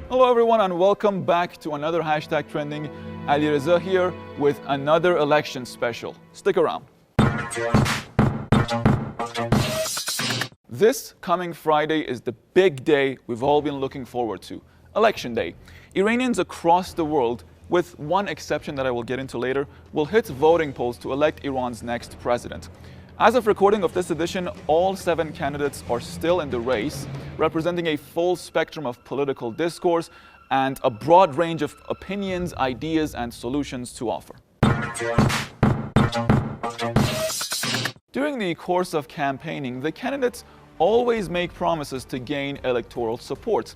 Hello everyone and welcome back to another Hashtag Trending. Ali Reza here with another election special. Stick around. This coming Friday is the big day we've all been looking forward to, Election Day. Iranians across the world, with one exception that I will get into later, will hit voting polls to elect Iran's next president. As of recording of this edition, all 7 candidates are still in the race, representing a full spectrum of political discourse and a broad range of opinions, ideas, and solutions to offer. During the course of campaigning, the candidates always make promises to gain electoral support.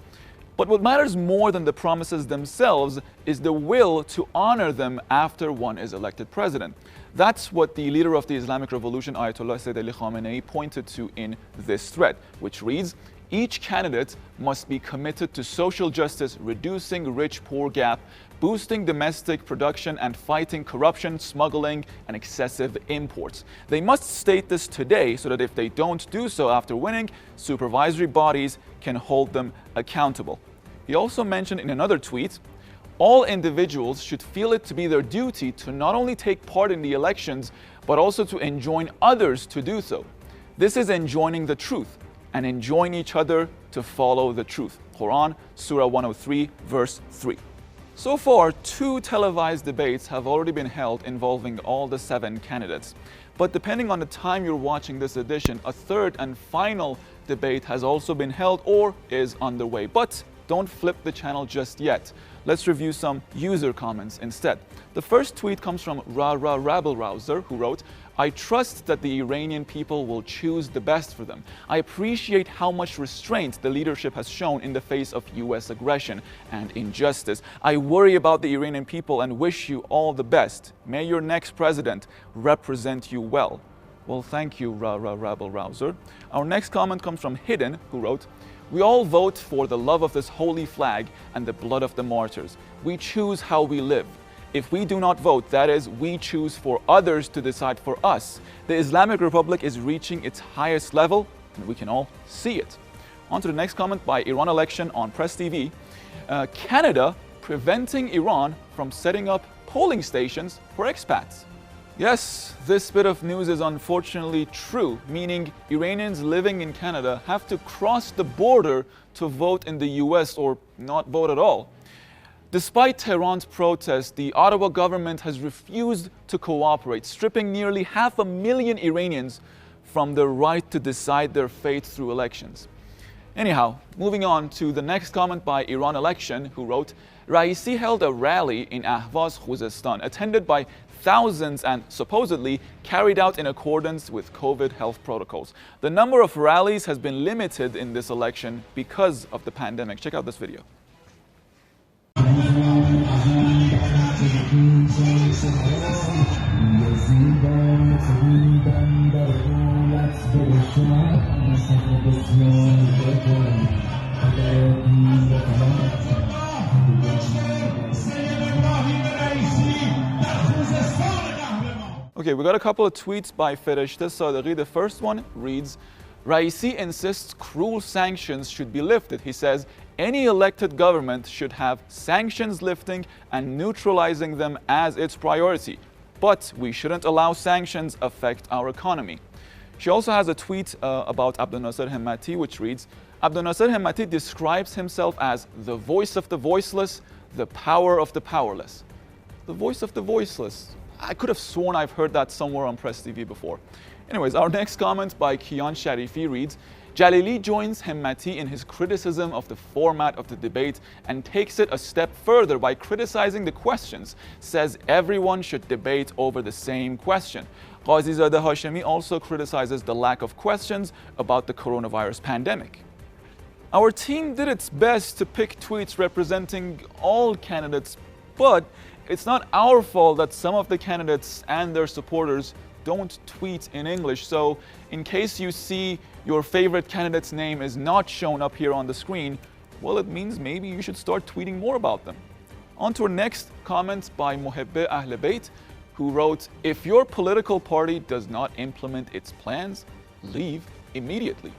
But what matters more than the promises themselves is the will to honor them after one is elected president. That's what the leader of the Islamic Revolution, Ayatollah Sayyid Ali Khamenei, pointed to in this thread, which reads, "Each candidate must be committed to social justice, reducing rich-poor gap, boosting domestic production, and fighting corruption, smuggling, and excessive imports. They must state this today so that if they don't do so after winning, supervisory bodies can hold them accountable." He also mentioned in another tweet, "All individuals should feel it to be their duty to not only take part in the elections, but also to enjoin others to do so. This is enjoining the truth, and enjoin each other to follow the truth." Quran, Surah 103, verse 3. So far, 2 televised debates have already been held involving all the 7 candidates. But depending on the time you're watching this edition, a 3rd and final debate has also been held or is underway. But don't flip the channel just yet. Let's review some user comments instead. The first tweet comes from Rabble Rouser, who wrote, "I trust that the Iranian people will choose the best for them. I appreciate how much restraint the leadership has shown in the face of US aggression and injustice. I worry about the Iranian people and wish you all the best. May your next president represent you well." Well, thank you, Rabble Rouser. Our next comment comes from Hidden, who wrote, "We all vote for the love of this holy flag and the blood of the martyrs. We choose how we live. If we do not vote, that is, we choose for others to decide for us. The Islamic Republic is reaching its highest level, and we can all see it." On to the next comment by Iran Election on Press TV. Canada preventing Iran from setting up polling stations for expats. Yes, this bit of news is unfortunately true, meaning Iranians living in Canada have to cross the border to vote in the US or not vote at all. Despite Tehran's protest, the Ottawa government has refused to cooperate, stripping nearly 500,000 Iranians from their right to decide their fate through elections. Anyhow, moving on to the next comment by Iran Election, who wrote, "Raisi held a rally in Ahvaz, Khuzestan, attended by thousands and supposedly carried out in accordance with COVID health protocols. The number of rallies has been limited in this election because of the pandemic." Check out this video. Okay, we got a couple of tweets by Fereshte Sadeghi. The first one reads, "Raisi insists cruel sanctions should be lifted. He says any elected government should have sanctions lifting and neutralizing them as its priority. But we shouldn't allow sanctions affect our economy." She also has a tweet about Abdulnasir Hemmati, which reads, "Abdulnasir Hemmati describes himself as the voice of the voiceless, the power of the powerless." The voice of the voiceless. I could have sworn I've heard that somewhere on Press TV before. Anyways, our next comment by Kian Sharifi reads, "Jalili joins Hemmati in his criticism of the format of the debate and takes it a step further by criticizing the questions, says everyone should debate over the same question. Ghazizadeh Hashemi also criticizes the lack of questions about the coronavirus pandemic." Our team did its best to pick tweets representing all candidates, but it's not our fault that some of the candidates and their supporters don't tweet in English. So in case you see your favorite candidate's name is not shown up here on the screen, well, it means maybe you should start tweeting more about them. On to our next comment by Mohebbe Ahl Bayt, who wrote, "If your political party does not implement its plans, leave immediately."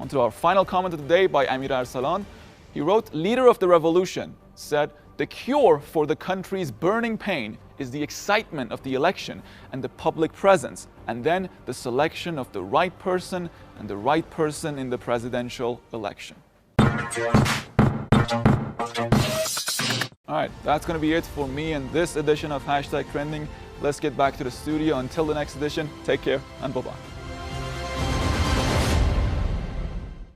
On to our final comment of the day by Amir Arsalan. He wrote, "Leader of the revolution said, the cure for the country's burning pain is the excitement of the election and the public presence, and then the selection of the right person and the right person in the presidential election." All right, that's going to be it for me in this edition of Hashtag Trending. Let's get back to the studio. Until the next edition, take care and bye-bye.